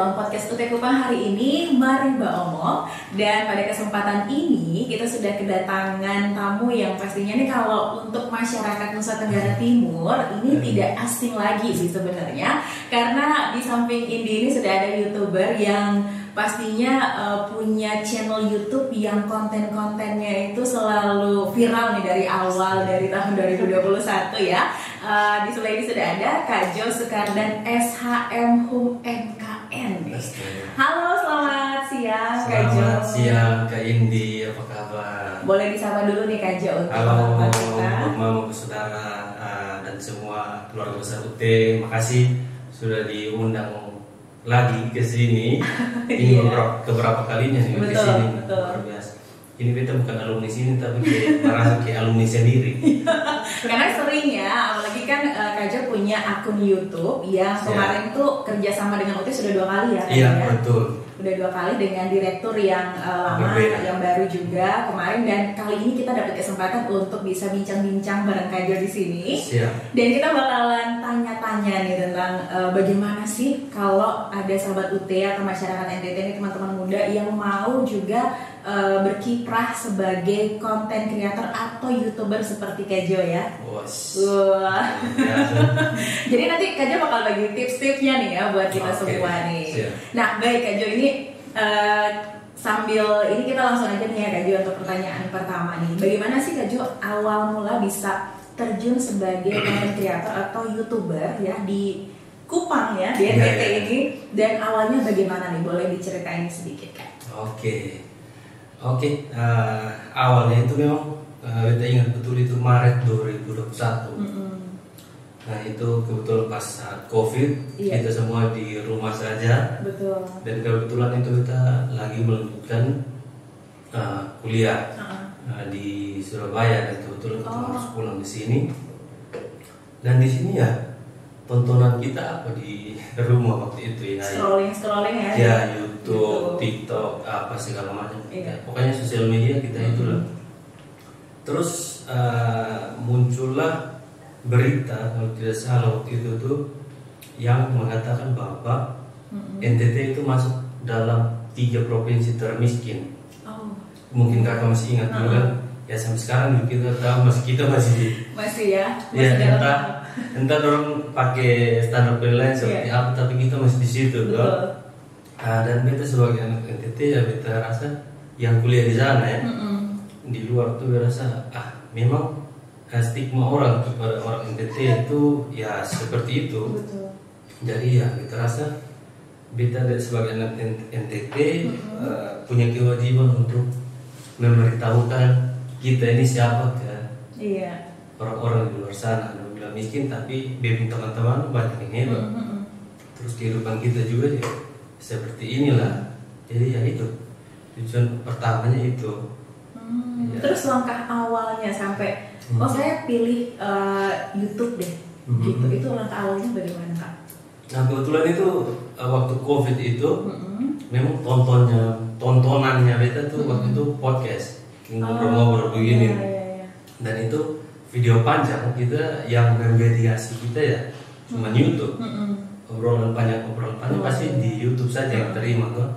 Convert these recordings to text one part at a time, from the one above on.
dalam podcast UT Kupang hari ini, mari Mbak Omong. Dan pada kesempatan ini kita sudah kedatangan tamu yang pastinya nih kalau untuk masyarakat Nusa Tenggara Timur ini tidak asing lagi sih sebenarnya. Karena di samping Indi ini sudah ada YouTuber yang pastinya punya channel YouTube yang konten-kontennya itu selalu viral nih dari awal dari tahun 2021 ya. Di sebelah ini sudah ada Kak Jo Sukardan SHM Hum MKN. Halo, selamat siang Kak Jo. Selamat siang Kak Indi, apa kabar? Boleh disapa dulu nih Kak Jo untuk halo kita. mama, saudara dan semua keluarga besar UT. Makasih sudah diundang lagi ke sini. Ini beberapa kalinya nih ke sini. Luar biasa. Ini kita bukan alumni sini tapi merasa kayak alumni sendiri. Karena sering ya, apalagi kan Kak Jo punya akun YouTube yang kemarin tuh kerjasama dengan UT sudah 2 kali ya. Iya, betul. Udah 2 kali dengan direktur yang lama, yang baru juga kemarin, dan kali ini kita dapat kesempatan untuk bisa bincang-bincang bareng Kak Jo di sini. Siap. Dan kita bakalan tanya-tanya nih tentang bagaimana sih kalau ada sahabat UT atau masyarakat NTT ini, teman-teman muda yang mau juga berkiprah sebagai content creator atau YouTuber seperti Kak Jo ya. Wah. Jadi nanti Kak Jo bakal bagi tips-tipsnya nih ya buat kita semua nih. Siap. Nah, baik Kak Jo, ini sambil ini kita langsung aja nih ya Kak Jo untuk pertanyaan pertama nih. Bagaimana sih Kak Jo awal mula bisa terjun sebagai content creator atau YouTuber ya di Kupang ya, di NTT ini, dan awalnya bagaimana nih? Boleh diceritain sedikit Kak? Oke, awalnya itu memang kita ingat betul itu Maret 2021. Nah itu kebetulan pas saat COVID, kita semua di rumah saja. Betul. Dan kebetulan itu kita lagi melanjutkan kuliah di Surabaya, dan kebetulan kita harus pulang di sini. Dan di sini ya tontonan kita apa di rumah waktu itu ya. Scrolling ya. Ya YouTube, TikTok, apa segala macam. Pokoknya sosial media kita itulah. Terus muncullah berita kalau tidak salah waktu itu tuh yang mengatakan bahwa NTT itu masuk dalam 3 provinsi termiskin. Mungkin kakak masih ingat dulu kan? Ya sampai sekarang kita tahu kita masih ya. Ya entah orang pakai standar penilaian seperti apa, tapi kita masih di situ loh. Dan kita sebagai anak NTT ya kita rasa yang kuliah di sana ya, di luar tuh rasa memang stigma orang kepada orang NTT itu ya seperti itu. Betul. Jadi ya kita rasa kita sebagai anak NTT punya kewajiban untuk memberitahukan kita ini siapa kan. Iya. Orang-orang di luar sana bilang miskin tapi bimbing teman-teman banyak yang hebat. Terus kehidupan kita juga ya seperti inilah. Jadi ya itu tujuan pertamanya itu. Ya. Terus langkah awalnya sampai saya pilih YouTube deh, gitu. Itu langkah awalnya bagaimana Kak? Nah kebetulan itu waktu COVID itu memang tontonannya beta tuh waktu itu podcast ngobrol-ngobrol begini. Dan itu video panjang kita yang memediasi kita ya cuma YouTube. Obrolan panjang pasti di YouTube saja yang terima tuh.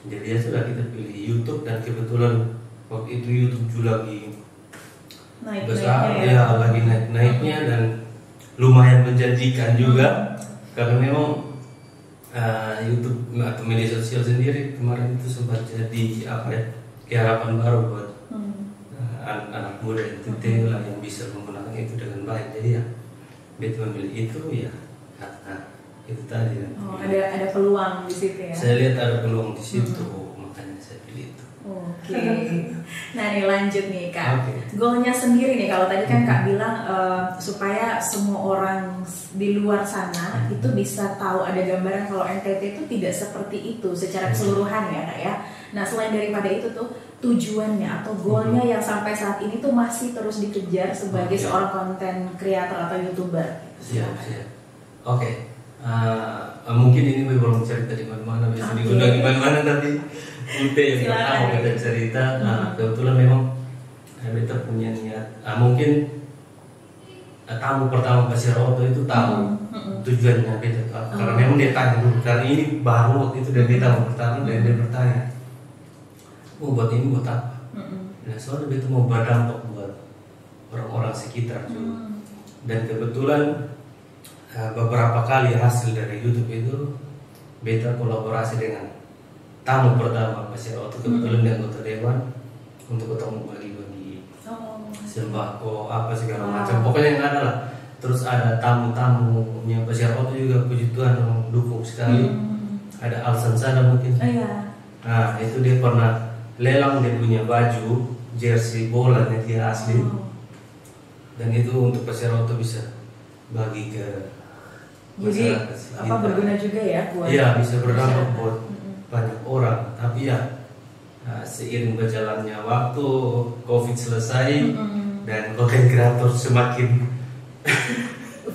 Jadi ya sudah kita pilih YouTube, dan kebetulan waktu itu YouTube juga lagi besar ya, lagi naik-naiknya dan lumayan menjanjikan juga, karena memang YouTube atau media sosial sendiri kemarin itu sempat jadi harapan baru buat anak muda NTT lah yang bisa menggunakan itu dengan baik. Jadi ya betul memilih itu ya. Itu tadi kan. Ada peluang di situ ya. Saya lihat ada peluang di situ, makanya saya pilih itu. Oke. Nah nih lanjut nih Kak. Goalnya sendiri nih, kalau tadi kan Kak bilang supaya semua orang di luar sana itu bisa tahu, ada gambaran kalau NTT itu tidak seperti itu secara keseluruhan ya Kak ya. Nah selain daripada itu tuh tujuannya atau goalnya yang sampai saat ini tuh masih terus dikejar sebagai seorang content creator atau YouTuber. Siap. Oke. Mungkin ini belum cerita di mana-mana, bisa diundang di mana-mana, tapi UT yang pertama kita cerita. Kebetulan memang kita punya niat. Mungkin tamu pertama Pasir Roto itu tahu tujuannya beta karena memang dia tanya dulu karena ini baru waktu itu dan beta mau bertanya dan dia bertanya mau buat ini buat apa? Nah soalnya beta mau berdampak buat orang-orang sekitar juga. Dan kebetulan beberapa kali hasil dari YouTube itu beta kolaborasi dengan tamu pertama Pasir Oto, kebetulan dia anggota dewan untuk ketemu bagi-bagi sembako apa segala macam, pokoknya yang ada lah. Terus ada tamu-tamunya Pasir Oto juga, puji Tuhan mendukung sekali. Ada Alsan Sana mungkin. Nah itu dia pernah lelang dia punya baju jersey bola yang dia asli. Dan itu untuk Pasir Oto bisa bagi ke jadi apa berguna juga ya buat bisa berdampak buat banyak orang. Tapi ya seiring berjalannya waktu, COVID selesai dan content creator semakin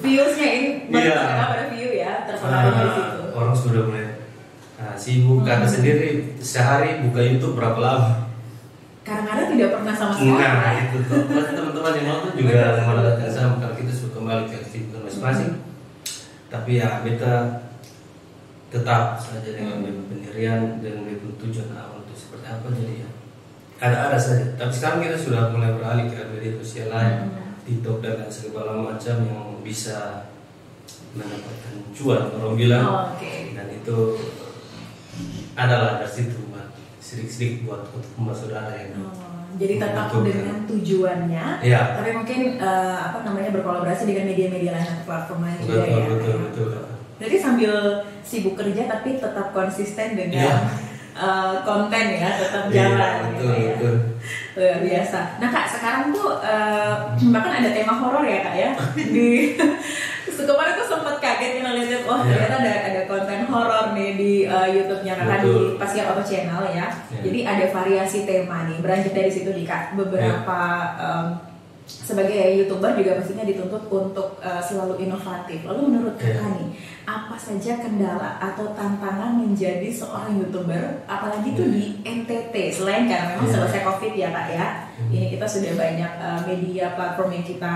viewsnya ini pada view ya terpengaruh dari situ. Orang sudah mulai sibuk karena sendiri sehari buka YouTube berapa lama? Kadang-kadang tidak pernah sama sekali. Nah itu pasti teman-teman yang nonton juga melakukan sama kalau kita sudah kembali ke aktivitas masing-masing. Tapi ya beta tetap saja dengan pendirian dan tujuan awal itu seperti apa, jadi ya ada saja. Tapi sekarang kita sudah mulai beralih ke media sosial lain, TikTok dan segala macam yang bisa mendapatkan cuan orang bilang. Dan itu adalah dari situ sedikit-sedikit buat untuk saudara yang jadi tetap dengan tujuannya, tapi mungkin berkolaborasi dengan media-media lain atau platform lain juga ya. Betul. Jadi sambil sibuk kerja tapi tetap konsisten dengan konten ya, tetap jalan. Betul. Luar biasa. Nah Kak, sekarang tuh bahkan ada tema horor ya Kak ya. Di kemarin tuh sempat kaget ngeliat ternyata ada konten horor nih di YouTube-nya Kakak di Pasir Oto Channel ya. Jadi ada variasi tema nih. Beranjak dari situ nih Kak, beberapa sebagai YouTuber juga pastinya dituntut untuk selalu inovatif. Lalu menurut Kakak nih, apa saja kendala atau tantangan menjadi seorang YouTuber, apalagi tuh di NTT, selain karena memang selesai COVID ya Kak ya. Ini kita sudah banyak media platform yang kita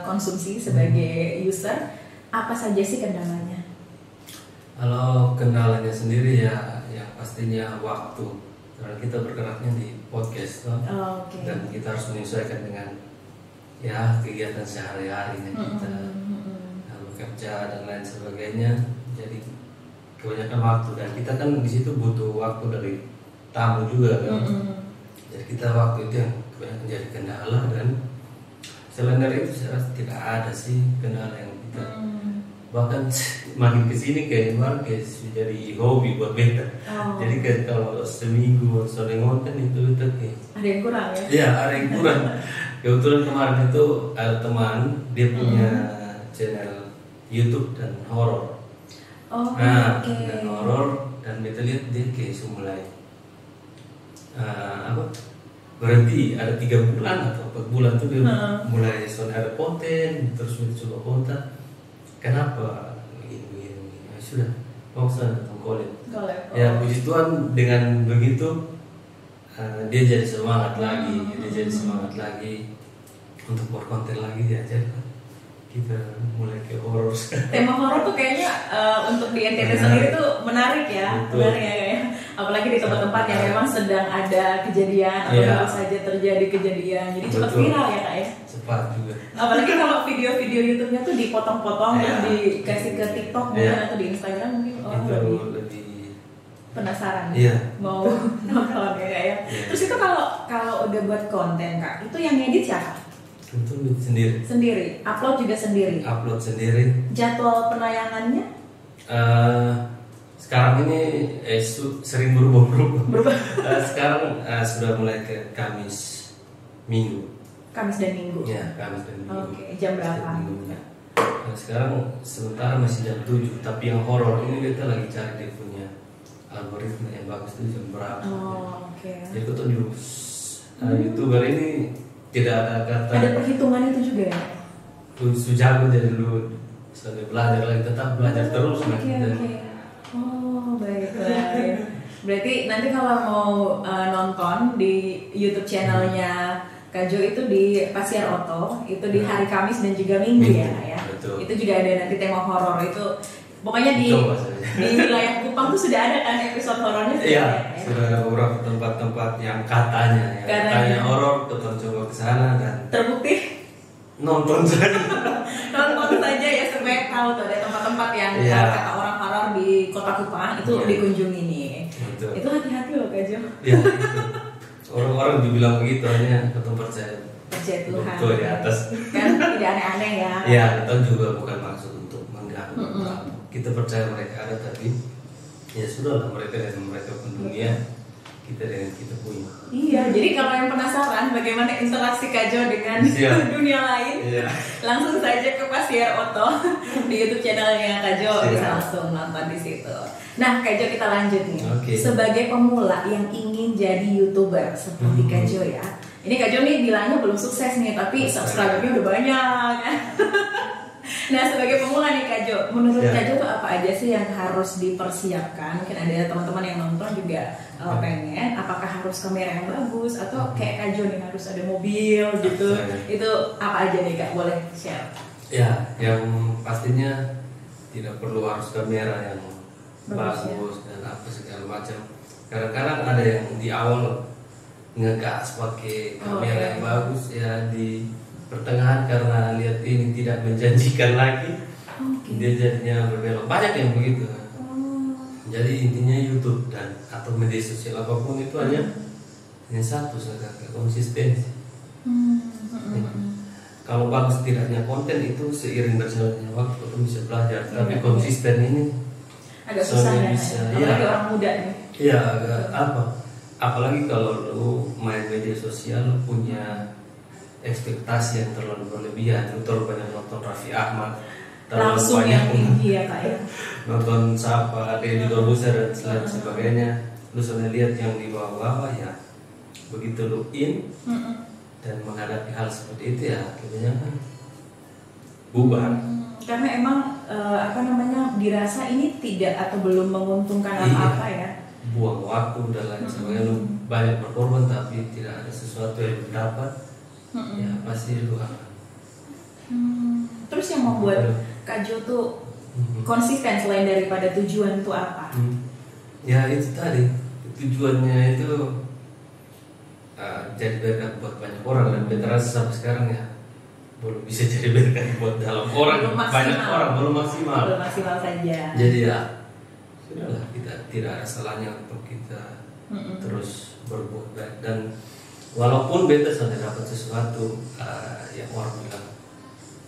konsumsi sebagai user. Apa saja sih kendalanya? Kalau kendalanya sendiri ya pastinya waktu, karena kita bergeraknya di podcast dan kita harus menyesuaikan dengan kegiatan sehari-harinya kita, bekerja dan lain sebagainya. Jadi kebanyakan waktu, dan kita kan di situ butuh waktu dari tamu juga kan. Jadi kita waktu itu yang kebanyakan jadi kendala, dan selain dari itu saya rasa tidak ada sih kendala yang kita bahkan makin kesini kayak jadi hobi buat beta. Jadi kalau seminggu sore ngonten itu kayak ada yang kurang ya? Iya, ada yang kurang. Kebetulan kemarin itu ada teman dia punya channel YouTube dan horor. Dan horor, dan beta lihat dia kayak mulai berhenti ada 3 bulan atau 4 bulan tuh dia mulai ada konten, terus coba konten. Kenapa begini? Sudah, mau saya tongkolin. Ya puji Tuhan dengan begitu dia jadi semangat lagi, untuk berkonten lagi ya. Jadi kita mulai ke horor. Tema horor tuh kayaknya untuk di NTT sendiri tuh menarik ya, apalagi di tempat-tempat yang memang sedang ada kejadian atau baru saja terjadi kejadian, jadi cepat viral ya Kak ya. Cepat juga. Apalagi kalau video-video YouTube-nya tuh dipotong-potong dan dikasih ke TikTok mungkin atau di Instagram, mungkin orang lebih penasaran mau nonton ya. Terus itu kalau udah buat konten Kak, itu yang ngedit siapa? Itu sendiri. Upload juga sendiri. Jadwal penayangannya? Sekarang ini sering berubah. Sekarang sudah mulai ke Kamis dan Minggu. Ya, Kamis dan Minggu. Oke, jam berapa? Nah, sekarang sementara masih jam 7, tapi yang horor ini kita lagi cari dia punya algoritma yang bagus itu jam berapa. Jadi kita YouTuber ini tidak ada kata. Ada perhitungan itu juga ya? Jago dari dulu sampai belajar lagi, tetap belajar terus. Baiklah. Berarti nanti kalau mau nonton di YouTube channelnya Kak Jo itu di Pasir Oto, itu di hari Kamis dan juga Minggu ya Kak ya? Betul. betul. Itu juga ada nanti tema horor itu. Pokoknya di wilayah Kupang tuh sudah ada kan episode horornya. Iya, sudah ada beberapa tempat-tempat yang katanya horor, kita coba ke sana dan terbukti nonton saja. Nonton saja ya supaya tahu tuh ada tempat-tempat yang kata orang horor di Kota Kupang itu dikunjungi nih. Betul. Itu hati-hati loh Kak Jo. Iya, itu. Orang-orang dibilang begitu hanya kita percaya Tuhan. Betul di atas. Kan tidak aneh-aneh ya. Iya, kita juga bukan maksud untuk mengganggu. Kita percaya mereka ada, tapi ya sudahlah, mereka dengan mereka pun dunia, kita dengan kita punya. Iya, jadi kalau yang penasaran bagaimana interaksi Kak Jo dengan dunia lain, langsung saja ke Pasier Oto di YouTube channelnya Kak Jo, bisa langsung nonton di situ. Nah, Kak Jo, kita lanjut nih. Sebagai pemula yang ingin jadi YouTuber seperti Kak Jo ya. Ini Kak Jo nih bilangnya belum sukses nih, tapi subscribernya udah banyak. Nah, sebagai pemula nih Kak Jo, menurut Kak Jo tuh apa aja sih yang harus dipersiapkan? Mungkin ada teman-teman yang nonton juga pengen, apakah harus kamera yang bagus atau kayak Kak Jo nih harus ada mobil gitu? Itu apa aja nih Kak, boleh share? Ya, yang pastinya tidak perlu harus kamera yang bagus dan apa segala macam. Kadang-kadang ada yang di awal ngegas pakai kamera yang bagus, ya di pertengahan karena lihat ini tidak menjanjikan lagi, dia jadinya berbelok. Banyak yang begitu. Jadi intinya YouTube dan atau media sosial apapun itu hanya satu saja, konsistensi. Kalau bagus tidaknya konten itu seiring berjalannya waktu itu bisa belajar, tapi konsisten ini agak susah ya. Apalagi orang muda nih. Iya, agak apalagi kalau lu main media sosial lu punya ekspektasi yang terlalu berlebihan, lu terlalu banyak nonton Raffi Ahmad, langsung yang tinggi ya Kak ya, nonton siapa Deddy Corbuzier dan sebagainya, lu sudah lihat yang di bawah-bawah ya, begitu lu in dan menghadapi hal seperti itu ya, kebanyakan bubar. Karena emang dirasa ini tidak atau belum menguntungkan apa-apa ya. Buang waktu dan lain sebagainya, lu banyak berkorban tapi tidak ada sesuatu yang didapat. Ya pasti itu akan. Terus yang membuat Kak Jo tuh konsisten selain daripada tujuan itu apa? Ya itu tadi tujuannya itu jadi berkat buat banyak orang, dan terasa sampai sekarang ya belum bisa jadi berkat buat dalam orang, banyak orang belum maksimal saja. Jadi ya sudahlah, kita tidak ada salahnya untuk kita terus berbuat baik. Dan walaupun beta sudah dapat sesuatu yang orang bilang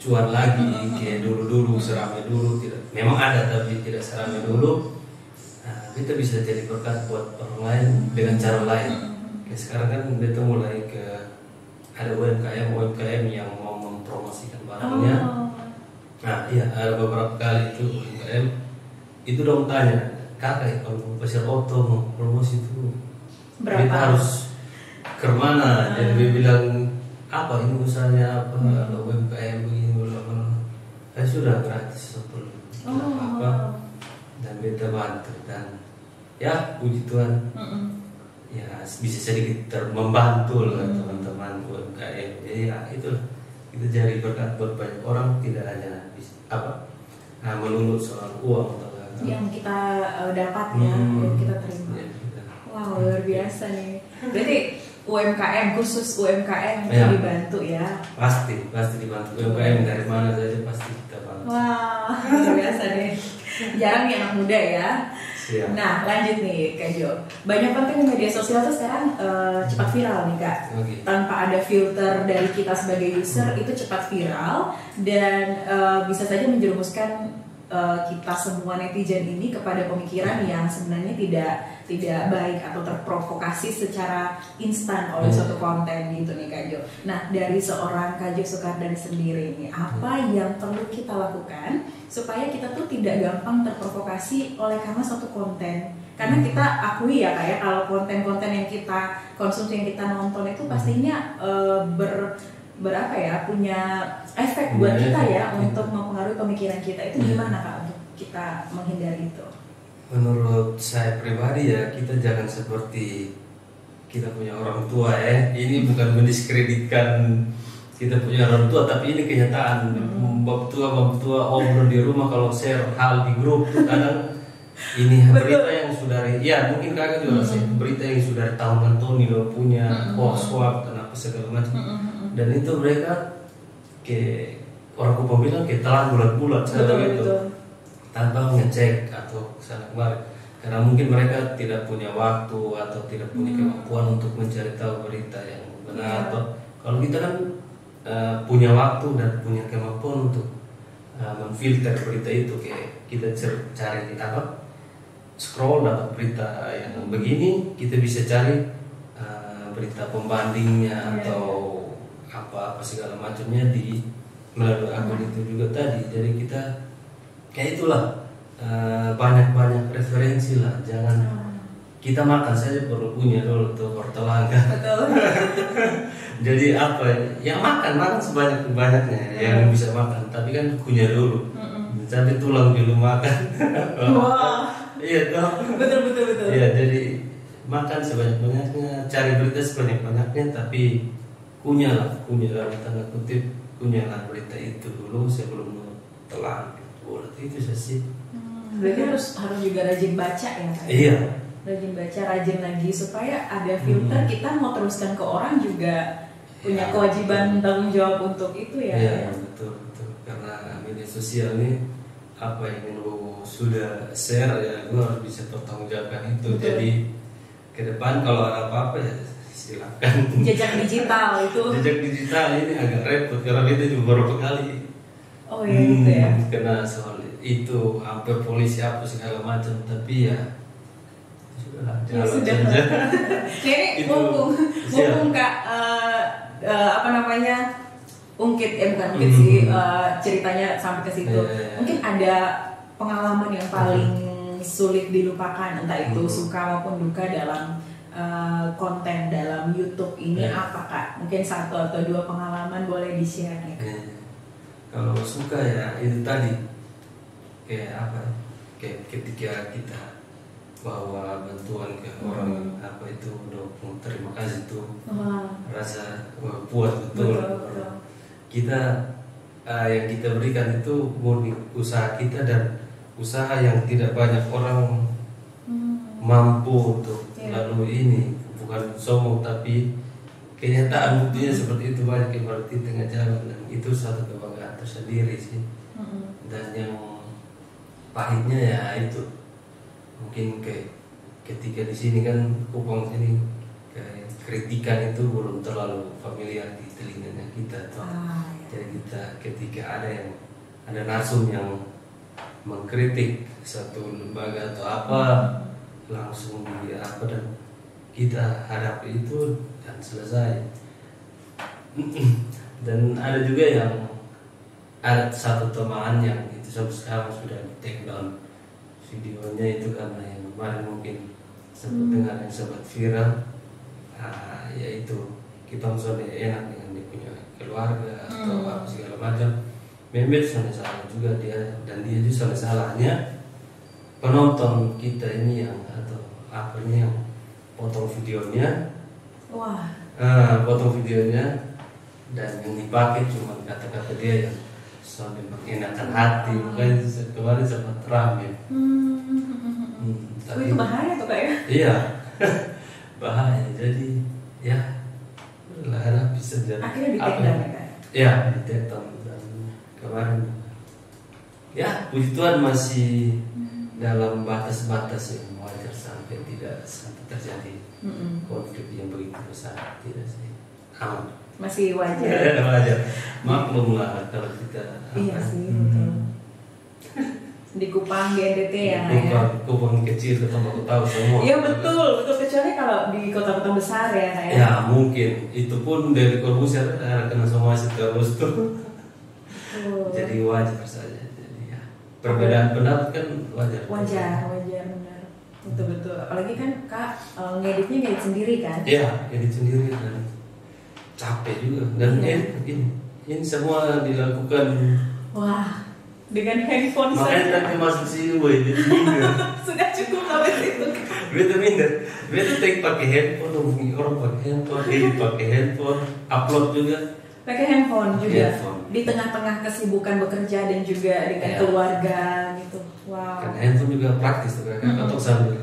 cuan lagi kayak dulu seramai dulu, tidak, memang ada tapi tidak seramai dulu. Beta bisa jadi berkat buat orang lain dengan cara lain. Kayak sekarang kan beta mulai ke ada UMKM yang mau mempromosikan barangnya. Nah iya, ada beberapa kali itu UMKM itu dong tanya, kakak kalau mau Pasier Oto mau promosi itu berapa? Kita harus kemana? Jadi dia bilang apa ini usahanya apa, UMKM begini bla. Sudah gratis apa dan beta bantu, dan ya puji Tuhan ya bisa sedikit membantu lah teman-teman UMKM. Jadi ya itulah, kita jadi berkat buat banyak orang, tidak hanya melulu soal uang yang kita dapat ya, yang kita terima. Wow, luar biasa nih. Berarti UMKM, khusus UMKM dibantu ya? Pasti dibantu. UMKM dari mana saja pasti kita bantu. Wow, luar biasa nih. Jarang nih anak muda ya. Siap. Nah lanjut nih Kak Jo, banyak konten media sosial tuh sekarang cepat viral nih Kak. Tanpa ada filter dari kita sebagai user, itu cepat viral dan bisa saja menjerumuskan kita semua netizen ini kepada pemikiran yang sebenarnya tidak baik atau terprovokasi secara instan oleh suatu konten gitu nih Kak Jo. Nah dari seorang Kak Jo Sukardani sendiri nih, apa yang perlu kita lakukan supaya kita tuh tidak gampang terprovokasi oleh karena suatu konten? Karena kita akui ya Kak ya, kalau konten-konten yang kita konsumsi, yang kita nonton itu pastinya punya efek buat kita ya, untuk mempengaruhi pemikiran kita. Itu gimana Kak untuk kita menghindari itu? Menurut saya pribadi ya, kita jangan seperti kita punya orang tua ya. Ini bukan mendiskreditkan kita punya orang tua, tapi ini kenyataan. Bab tua obrol di rumah kalau share hal di grup tuh kadang ini berita yang sudah, ya mungkin kakak juga sih, berita yang sudah tahun Tony lo punya hoax dan apa segala macam. Dan itu mereka kayak orang Kupang bilang kayak telah bulat-bulat gitu, tanpa ngecek atau kesana kemari. Karena mungkin mereka tidak punya waktu atau tidak punya kemampuan untuk mencari tahu berita yang benar. Atau kalau kita kan punya waktu dan punya kemampuan untuk memfilter berita itu, kayak kita cari apa, scroll dapat berita yang begini, kita bisa cari berita pembandingnya atau apa segala macamnya di melalui akun itu juga tadi. Jadi kita kayak itulah, banyak referensi lah. Jangan kita makan saja perlu punya dulu tuh wortelangga. Betul. Jadi apa yang makan sebanyak-banyaknya yang bisa makan, tapi kan kunyah dulu. Sampai tulang dulu makan. Wah. Iya toh. Betul. Iya, jadi makan sebanyak-banyaknya, cari berita sebanyak-banyaknya, tapi kunyah dalam tanda kutip, kunyahlah berita itu dulu sebelum telan. Itu sih. Berarti harus juga rajin baca ya Kak? Iya. Rajin baca, rajin lagi supaya ada filter. Kita mau teruskan ke orang juga punya kewajiban tanggung jawab untuk itu ya. Iya, betul. Karena media sosial ini apa yang lo sudah share ya lo harus bisa pertanggungjawabkan itu. Betul. Jadi ke depan kalau ada apa-apa ya silakan. Jejak digital itu. Jejak digital ini agak repot karena kita juga beberapa kali. Oh iya gitu ya. Kena soal itu, hampir polisi apa segala macam, tapi ya sudahlah, Ya jalan sudah. saja. Ini mumpung Kak apa namanya ungkit bukan ungkit sih, ceritanya sampai ke situ. Mungkin ada pengalaman yang paling sulit dilupakan, entah itu suka maupun duka dalam konten dalam YouTube ini apa Kak? Mungkin satu atau dua pengalaman boleh di-share nih Kak. Kalau suka ya itu tadi kayak apa? Kayak ketika kita bawa bantuan ke orang apa itu udah terima kasih tuh, rasa puas betul. Kita yang kita berikan itu murni usaha kita dan usaha yang tidak banyak orang mampu untuk lalu ini, bukan sombong tapi kenyataan buktinya seperti itu, banyak yang berarti tengah jalan, dan itu satu kebanggaan tersendiri sih. Dan yang pahitnya ya itu mungkin kayak ketika di sini kan Kupang sini kayak kritikan itu belum terlalu familiar di telinganya kita toh. Jadi kita ketika ada narsum yang mengkritik satu lembaga atau apa, langsung di apa, dan kita hadapi itu dan selesai. Dan ada juga yang ada satu teman yang itu sampai sekarang sudah di take down videonya itu karena yang kemarin mungkin sempat dengar yang sempat viral, yaitu kita sudah enak dengan dia punya keluarga atau apa segala macam. Member sudah salah juga dia, dan dia juga salahnya penonton kita ini yang atau apa ini yang potong videonya, potong videonya dan yang dipakai cuma kata-kata dia yang sampai mengenakan hati. Makanya kemarin sempat ramai. Tapi itu bahaya tuh Kak ya? Iya. Bahaya. Jadi ya harap bisa jadi. Akhirnya di-take down ya Kak? Ya, di-take down. Dan kemarin ya puji Tuhan masih dalam batas-batas yang wajar, sampai tidak sampai terjadi konflik yang begitu besar, tidak sih, aman. Masih wajar. Wajar. Maklum lah kalau kita. Iya sih, betul. Di Kupang, di NTT ya. Kupang kecil ketemu aku tahu semua. Iya betul, kecuali kalau di kota-kota besar ya kayak. Ya mungkin itu pun dari Corbusier kena semua terus tuh. Jadi wajar saja. Jadi ya perbedaan pendapat kan wajar. Wajar benar. Betul. Apalagi kan Kak ngedit sendiri kan? Iya, ngedit sendiri dan capek juga. Dan ini semua dilakukan. Wah, dengan handphone makanya saja. tadi masuk sini, boy, jadi minder. Sudah cukup sampai situ. Beta minder. Beta take pakai handphone, hubungi orang pakai handphone, edit pakai handphone, upload juga. pakai handphone juga Handphone. di tengah-tengah kesibukan bekerja dan juga dengan Ya. keluarga gitu. Wow. Karena handphone juga praktis tuh kan, atau sambil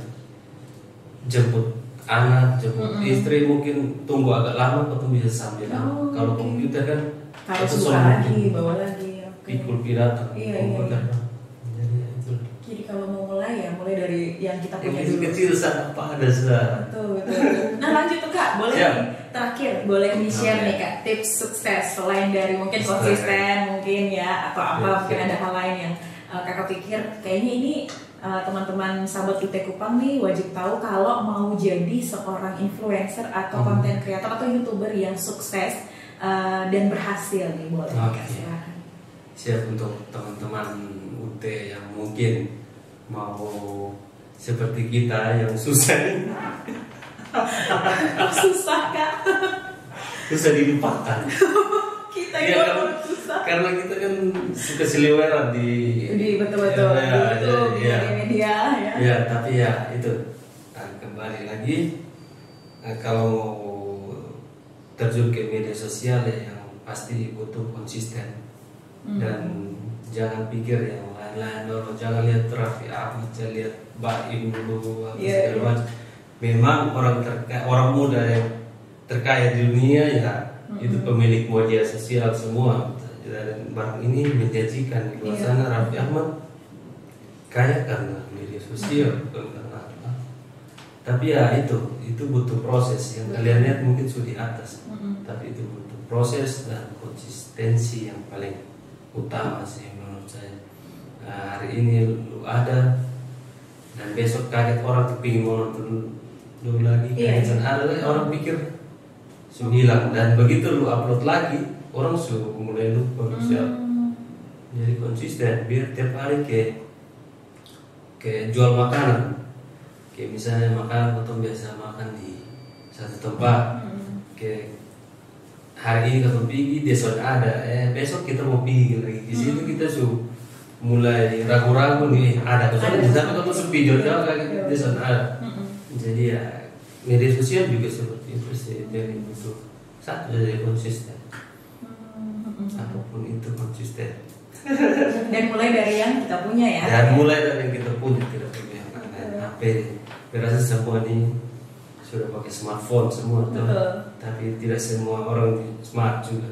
jemput anak, jemput istri mungkin tunggu agak lama, atau bisa sambil. Oh, Kalau oke. komputer kan Harus itu buka soalnya lagi, bawa lagi. Oke. pikul pirata Iya, komputer. iya. Jadi itu. Jadi kalau mau mulai ya mulai dari yang kita punya Yang dulu. kecil sangat pada sah. Betul, betul. Nah lanjut tuh Kak, boleh Siap. nih terakhir boleh di-share Oke. nih Kak tips sukses selain dari mungkin Sukses. konsisten mungkin ya atau apa Oke, mungkin oke. ada hal lain yang Kakak pikir kayaknya ini teman-teman sahabat UT Kupang nih wajib tahu kalau mau jadi seorang influencer atau konten kreator atau YouTuber yang sukses dan berhasil nih boleh nih, Kak, Oke. silakan. Siap untuk teman-teman UT yang mungkin mau seperti kita yang susah Susah Kak. susah dilupakan. Kita Iya, yang karena, susah. karena kita kan suka seliweran di Betul-betul ya, di YouTube, ya, di media ya. ya, tapi ya itu kembali lagi kalau terjun ke media sosial ya yang pasti butuh konsisten dan jangan pikir yang lain-lain dulu, jangan lihat Raffi Ahmad, jangan lihat Baim dulu apa Iya, segala iya. macam. Memang orang muda yang terkaya di dunia ya itu pemilik media sosial semua, dan barang ini menjanjikan di luar Iya. sana. Raffi Ahmad kaya karena media sosial bukan karena apa. Tapi ya itu butuh proses yang kalian lihat mungkin sudah di atas, tapi itu butuh proses dan konsistensi yang paling utama sih menurut saya. Nah, hari ini lu ada dan besok kaget orang kepingin mau nonton dulu lagi, Iya, kaget ada lagi, orang pikir sudah hilang, dan begitu lu upload lagi orang sudah mulai lupa siap. Jadi konsisten biar tiap hari kayak jual makanan, kayak misalnya makan atau biasa makan di satu tempat, kayak hari ini kita pergi dia sudah ada, besok kita mau pergi lagi di situ, kita sudah mulai ragu-ragu nih ada soalnya di sana kalau video jauh lagi dia sudah ada. Jadi ya media sosial juga seperti itu sih, jadi butuh satu jadi konsisten, apapun itu konsisten. Dan mulai dari yang kita punya ya. Dan mulai dari yang kita punya, tidak punya yang lain. HP, berasa semua ini sudah pakai smartphone semua tuh. Betul. Tapi tidak semua orang smart juga.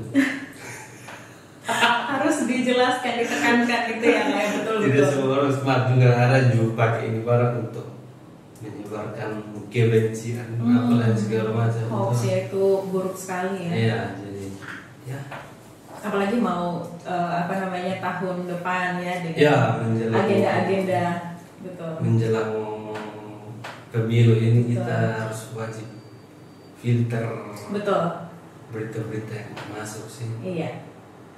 Harus dijelaskan, ditekankan gitu ya, kayak betul Tidak betul. semua orang smart juga, ada juga pakai ini barang untuk menyebarkan kebencian, apalagi segala macam. Hoax ya itu buruk sekali ya. Iya, jadi ya. Apalagi mau tahun depan ya dengan Ya, menjelang agenda-agenda betul. menjelang pemilu ini kita Betul. harus wajib filter Betul. berita-berita yang masuk sih. Iya.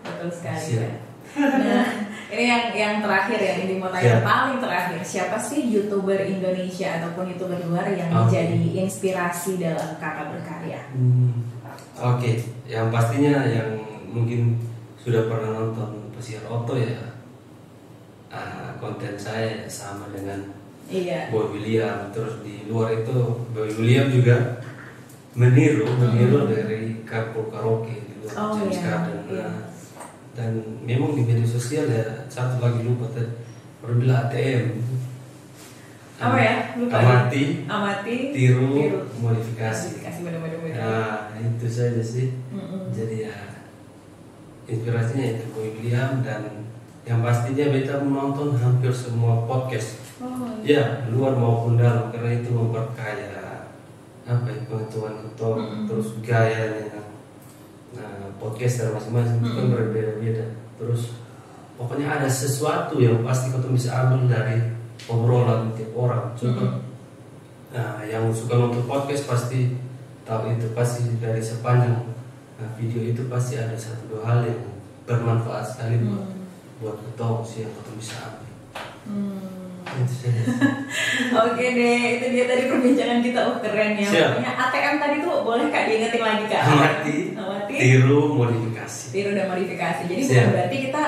Betul sekali. Siap. Ya. Nah, ini yang terakhir ya, ini mau tanya Siap. paling terakhir. Siapa sih YouTuber Indonesia ataupun YouTuber luar yang Oke. menjadi inspirasi dalam kakak berkarya? Oke, yang pastinya yang mungkin sudah pernah nonton Pesiar Oto ya, konten saya sama dengan Iya. Boy William. Terus di luar itu Boy William juga meniru dari Carpool Karaoke di luar Oh, James iya. Corden. Iya. Dan memang di media sosial ya satu lagi lupa tadi, baru bilang ATM. Apa ya? Lupa. Amati, tiru, modifikasi. Kasih bener-bener. Nah, itu saja sih. Jadi ya inspirasinya itu Boy William, dan yang pastinya beta menonton hampir semua podcast. Oh, Ya, luar maupun dalam, karena itu memperkaya apa ya, pengetahuan kita, terus gayanya. Nah, podcaster masing-masing itu kan berbeda-beda. Terus pokoknya ada sesuatu yang pasti kita bisa ambil dari obrolan tiap orang. Coba yang suka nonton podcast pasti tahu itu, pasti dari sepanjang video itu pasti ada satu dua hal yang bermanfaat sekali buat kita sih yang kita bisa ambil. Itu saja. Oke deh, itu dia tadi perbincangan kita. Keren ya. Siap. Pokoknya ATM tadi tuh boleh Kak diingetin lagi Kak. Amati, tiru, modifikasi. Tiru dan modifikasi. Jadi Siap. bukan berarti kita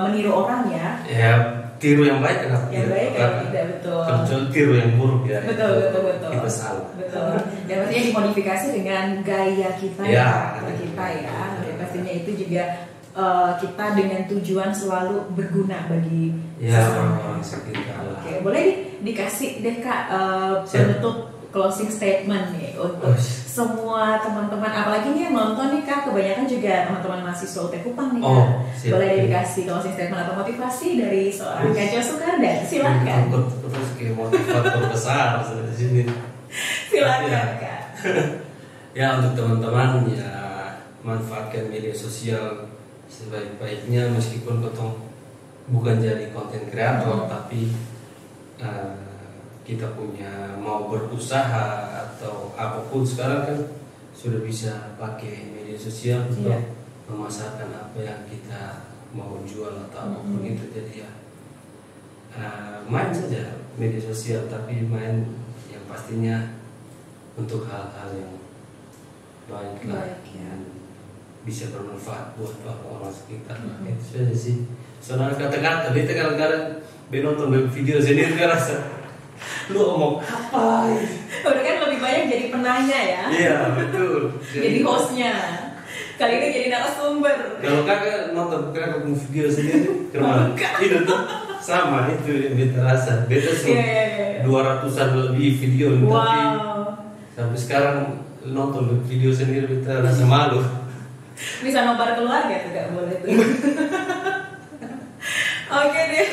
meniru orang ya. Ya, tiru yang baik kenapa yang baik kalau tidak, betul. Kecuali tiru yang buruk ya. Betul. Kita salah. Betul. Dan pastinya dimodifikasi dengan gaya kita kita ya. Dan pastinya itu juga kita dengan tujuan selalu berguna bagi orang-orang sekitar. Oke, boleh dikasih deh Kak penutup closing statement nih untuk semua teman-teman, apalagi nih yang nonton nih Kak, kebanyakan juga teman-teman mahasiswa UT Kupang nih Kak. Boleh dikasih closing statement atau motivasi dari seorang Kak Jo Sukardan, silakan. Terus kayak motivator besar di sini. Silakan Kak. Ya, untuk teman-teman ya, manfaatkan media sosial sebaik-baiknya, meskipun potong bukan jadi konten kreator, tapi kita punya mau berusaha atau apapun sekarang kan sudah bisa pakai media sosial untuk memasarkan apa yang kita mau jual atau apapun itu. Jadi ya main saja media sosial, tapi main yang pastinya untuk hal-hal yang baik yang bisa bermanfaat buat orang sekitar. Itu saja sih. Soalnya kata-kata beta kadang-kadang nonton video sendiri kan rasa lu omong apa? Udah kan lebih banyak jadi penanya ya. Iya betul. Jadi hostnya. Kali ini jadi narasumber. Kalau kakak nonton video sendiri kemana? Itu tuh sama itu yang beta rasa. Beta 200-an lebih video, tapi sampai sekarang nonton video sendiri beta rasa malu. Bisa nobar keluarga tuh gak boleh tuh. Oke deh.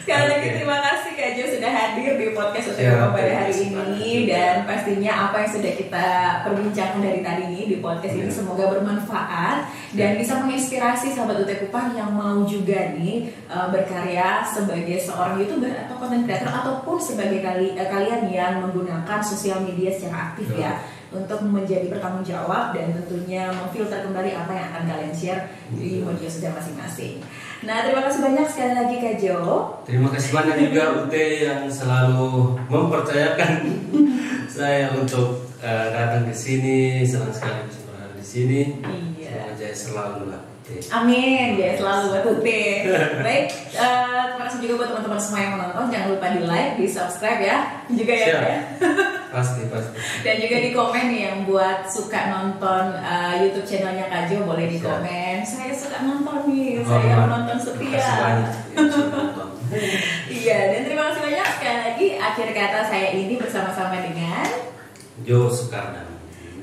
Sekali lagi terima kasih Kak Jo sudah hadir di podcast UT Kupang pada hari ini, dan pastinya apa yang sudah kita perbincangkan dari tadi ini di podcast ini semoga bermanfaat dan bisa menginspirasi sahabat UT Kupang yang mau juga nih berkarya sebagai seorang YouTuber atau content creator, ataupun sebagai kalian yang menggunakan sosial media secara aktif ya, untuk menjadi bertanggung jawab dan tentunya memfilter kembali apa yang akan kalian share di media sosial masing-masing. Nah, terima kasih banyak sekali lagi Kak Jo. Terima kasih banyak juga UT yang selalu mempercayakan saya untuk datang ke sini. Senang sekali bisa berada di sini. Semoga jaya selalu lah. Amin, jaya selalu buat UT. Baik, terima kasih juga buat teman-teman semua yang menonton. Jangan lupa di like, di subscribe ya, juga ya. Pasti. Dan juga di komen nih yang buat suka nonton YouTube channelnya Kak Jo, boleh di komen. Saya suka nonton nih, saya menonton setia. Iya, dan terima kasih banyak sekali lagi. Akhir kata saya ini bersama-sama dengan Jo Sukardan.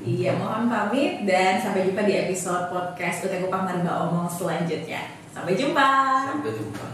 Iya, mohon pamit dan sampai jumpa di episode podcast UT Kupang Marimba Omong selanjutnya. Sampai jumpa. Sampai jumpa.